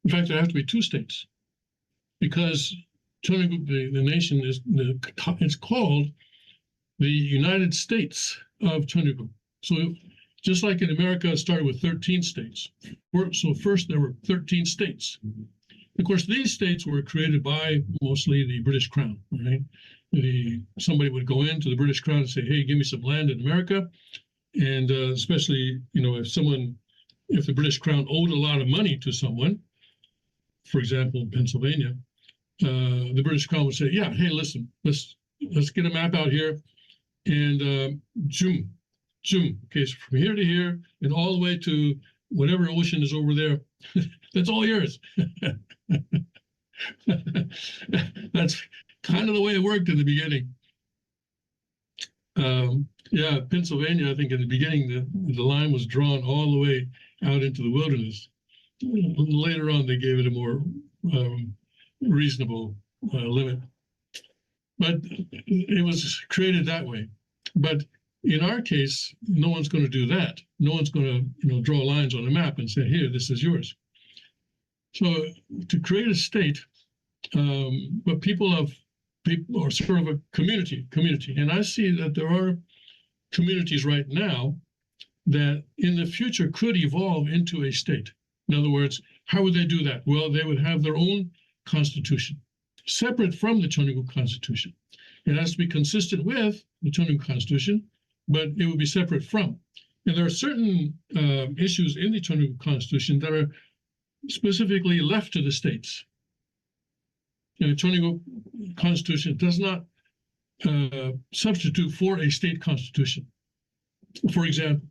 In fact, there have to be two states, because Chunil Il Guk, the nation, it's called the United States of Chunil Il Guk. So just like in America, it started with 13 states. So first there were 13 states. Of course, these states were created by mostly the British Crown, right? Somebody would go into the British Crown and say, hey, give me some land in America. And especially, if the British Crown owed a lot of money to someone, for example, Pennsylvania, the British Crown would say, yeah, hey, listen, let's get a map out here, and zoom, okay, so from here to here, and all the way to whatever ocean is over there, that's all yours. That's kind of the way it worked in the beginning. Yeah, Pennsylvania, I think in the beginning, the line was drawn all the way out into the wilderness. Later on, they gave it a more reasonable limit. But it was created that way. But in our case, no one's going to do that. No one's going to draw lines on a map and say, here, this is yours. So to create a state, but people are sort of a community. And I see that there are communities right now that in the future could evolve into a state. In other words, how would they do that? Well, they would have their own constitution, separate from the Chunil Il Guk Constitution. It has to be consistent with the Chunil Il Guk Constitution, but it would be separate from. And there are certain issues in the Chunil Il Guk Constitution that are specifically left to the states. And the Chunil Il Guk Constitution does not substitute for a state constitution. For example,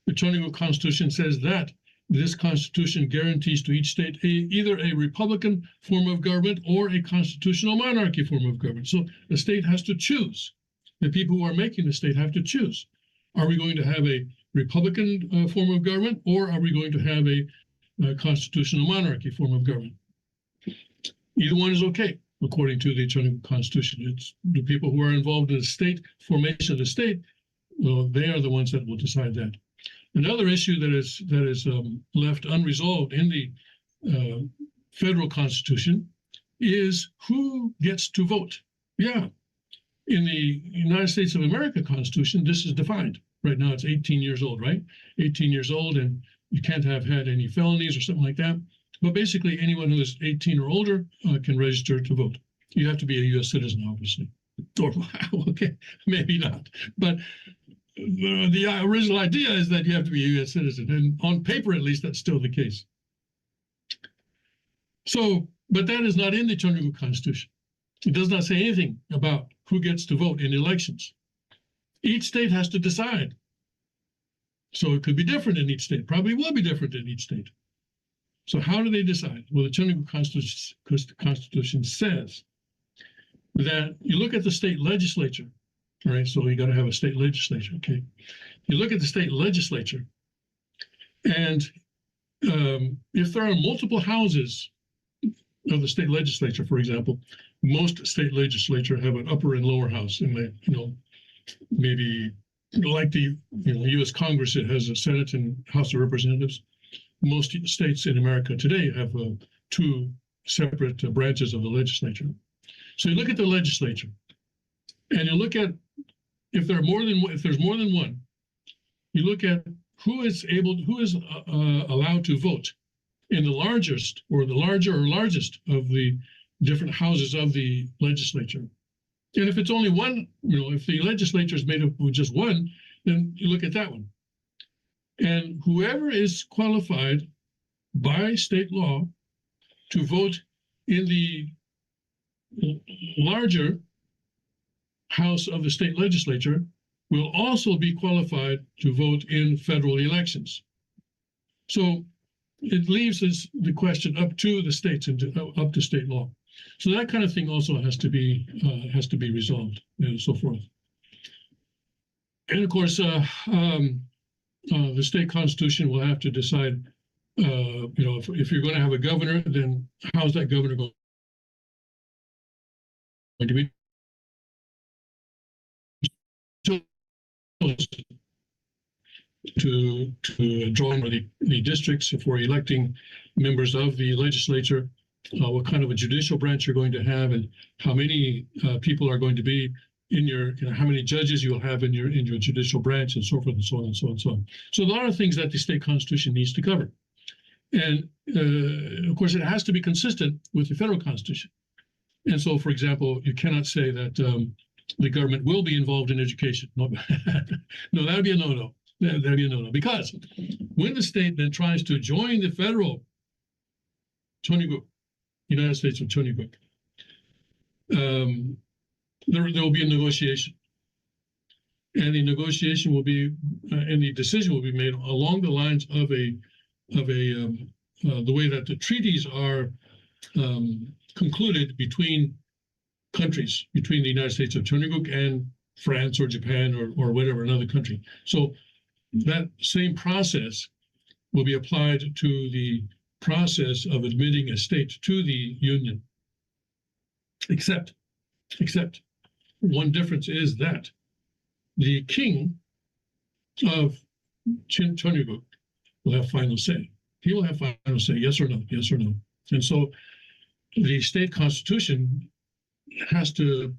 the Chunil Il Guk Constitution says that this constitution guarantees to each state either a republican form of government or a constitutional monarchy form of government. So the state has to choose. The people who are making the state have to choose. Are we going to have a republican form of government, or are we going to have a constitutional monarchy form of government? Either one is okay, according to the Chunil Il Guk Constitution. It's the people who are involved in the state formation of the state, well, they are the ones that will decide that. Another issue that is left unresolved in the federal constitution is who gets to vote. Yeah, in the United States of America Constitution, this is defined. Right now, it's 18 years old, right? 18 years old, and you can't have had any felonies or something like that. But basically, anyone who is 18 or older can register to vote. You have to be a U.S. citizen, obviously. Or, okay, maybe not. But the original idea is that you have to be a U.S. citizen, and on paper, at least, that's still the case. So, but that is not in the Chunil Il Guk Constitution. It does not say anything about who gets to vote in elections. Each state has to decide. So it could be different in each state, probably will be different in each state. So how do they decide? Well, the Chunil Il Guk Constitution says that you look at the state legislature. Right, so you got to have a state legislature. Okay, you look at the state legislature, and if there are multiple houses of the state legislature, for example, most state legislature have an upper and lower house, and maybe like the U.S. Congress, it has a Senate and House of Representatives. Most states in America today have two separate branches of the legislature. So you look at the legislature, and you look at if there's more than one, you look at who is allowed to vote in the largest or the larger or largest of the different houses of the legislature. And if it's only one, if the legislature is made up with just one, then you look at that one. And whoever is qualified by state law to vote in the larger house of the state legislature will also be qualified to vote in federal elections. So it leaves the question up to the states and up to state law. So that kind of thing also has to be resolved and so forth. And of course, the state constitution will have to decide, if you're going to have a governor, then how's that governor going to be? to join the districts for electing members of the legislature, what kind of a judicial branch you're going to have, and how many people are going to be in your, how many judges you'll have in your judicial branch, and so forth and so on and so on and so on. So a lot of things that the state constitution needs to cover. And of course, it has to be consistent with the federal constitution. And so, for example, you cannot say that the government will be involved in education. No, no, that would be a no-no. That would be a no-no. Because when the state then tries to join the federal Chunil Il Guk, United States of Chunil Il Guk, there will be a negotiation. And the negotiation will be, and the decision will be made along the lines of the way that the treaties are concluded between countries, between the United States of Chunil Il Guk and France or Japan or whatever, another country. So that same process will be applied to the process of admitting a state to the Union. Except one difference is that the king of Chunil Il Guk will have final say. He will have final say, yes or no, yes or no. And so the state constitution has to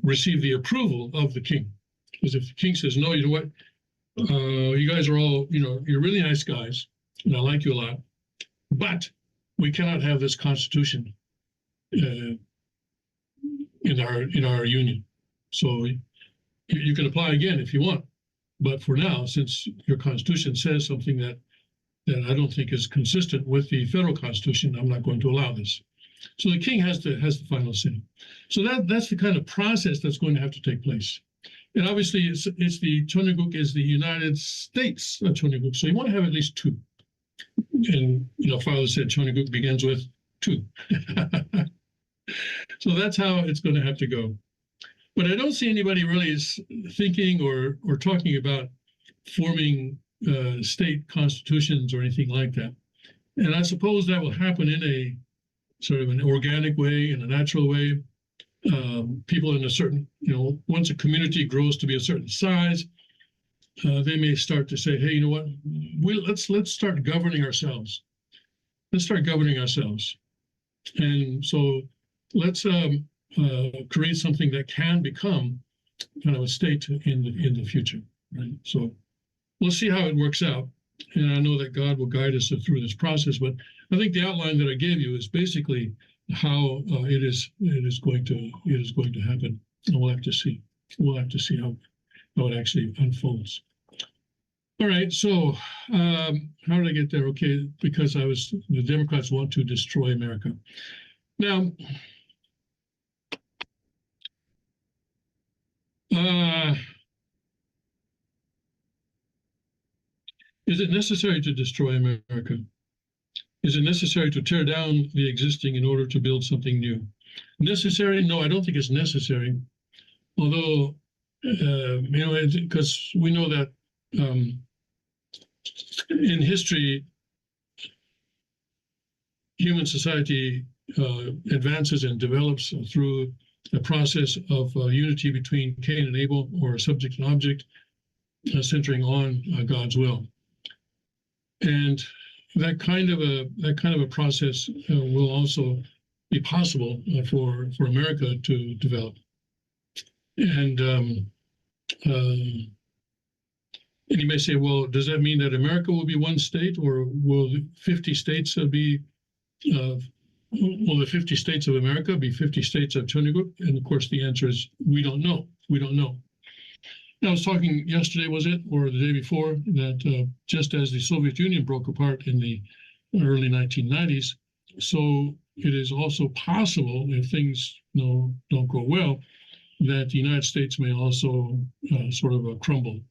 receive the approval of the king. Because if the king says, no, you know what, you guys are all, you're really nice guys, and I like you a lot, but we cannot have this constitution in our union. So you can apply again if you want, but for now, since your constitution says something that I don't think is consistent with the federal constitution, I'm not going to allow this. So the king has the final say. So that's the kind of process that's going to have to take place. And obviously, it's the Chunil Il Guk is the United States of Chunil Il Guk, so you want to have at least two. And Father said Chunil Il Guk begins with two. So that's how it's going to have to go. But I don't see anybody really thinking or talking about forming state constitutions or anything like that. And I suppose that will happen in a sort of an organic way, in a natural way. People in a certain, once a community grows to be a certain size, they may start to say, hey, you know what, let's start governing ourselves. Let's start governing ourselves. And so let's create something that can become kind of a state in the future, right? So we'll see how it works out. And I know that God will guide us through this process, but I think the outline that I gave you is basically how it is going to happen. And we'll have to see. We'll have to see how it actually unfolds. All right. So how did I get there? Okay, because the Democrats want to destroy America. Now, is it necessary to destroy America? Is it necessary to tear down the existing in order to build something new? Necessary? No, I don't think it's necessary. Although, because we know that in history, human society advances and develops through a process of unity between Cain and Abel, or subject and object, centering on God's will. And that kind of a process will also be possible for America to develop. And you may say, well, does that mean that America will be one state, or will 50 states be? Will the 50 states of America be 50 states of Chunil Il Guk? And of course, the answer is we don't know. We don't know. I was talking yesterday, was it, or the day before, that just as the Soviet Union broke apart in the early 1990s, so it is also possible, if things don't go well, that the United States may also sort of crumble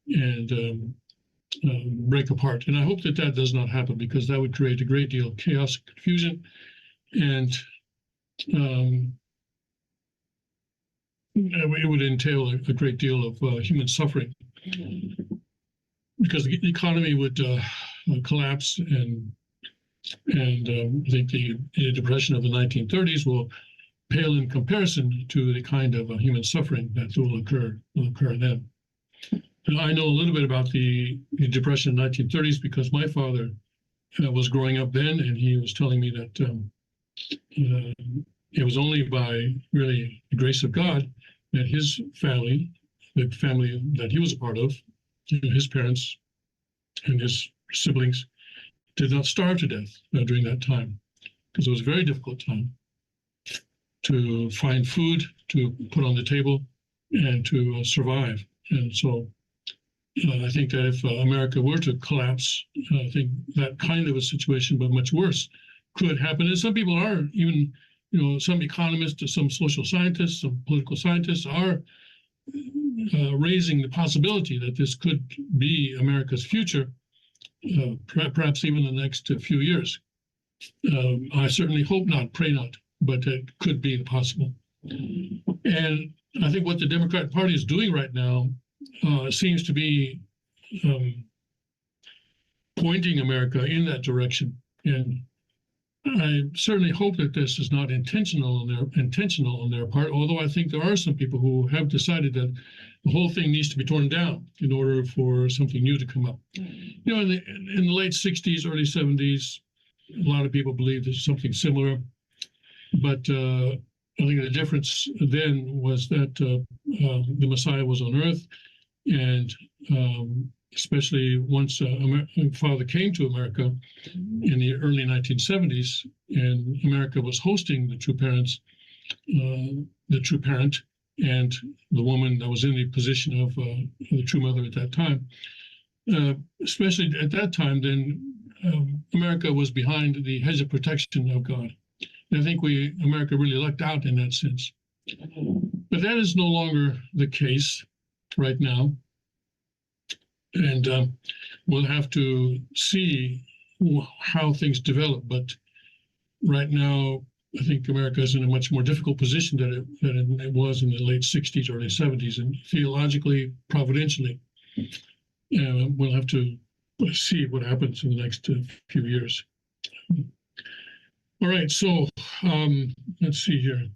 and break apart. And I hope that does not happen, because that would create a great deal of chaos and confusion, and it would entail a great deal of human suffering, because the economy would collapse, and I think the depression of the 1930s will pale in comparison to the kind of human suffering that will occur then. I know a little bit about the Depression in the 1930s because my father was growing up then, and he was telling me that it was only by really the grace of God that his family, the family that he was a part of, his parents and his siblings, did not starve to death during that time, because it was a very difficult time to find food to put on the table and to survive. And so I think that if America were to collapse, I think that kind of a situation, but much worse, could happen. And some people are, even, some economists, some social scientists, some political scientists are raising the possibility that this could be America's future, perhaps even in the next few years. I certainly hope not, pray not, but it could be possible. And I think what the Democratic Party is doing right now seems to be pointing America in that direction. And I certainly hope that this is not intentional on their part, although I think there are some people who have decided that the whole thing needs to be torn down in order for something new to come up. In the late 60s, early 70s, a lot of people believed there's something similar. But I think the difference then was that the Messiah was on earth, and especially once Father came to America in the early 1970s, and America was hosting the true parent, and the woman that was in the position of the true mother at that time. Especially at that time, then America was behind the hedge of protection of God. And I think America really lucked out in that sense. But that is no longer the case right now. And we'll have to see how things develop. But right now, I think America is in a much more difficult position than it was in the late 60s, early 70s, and theologically, providentially. We'll have to see what happens in the next few years. All right, so let's see here.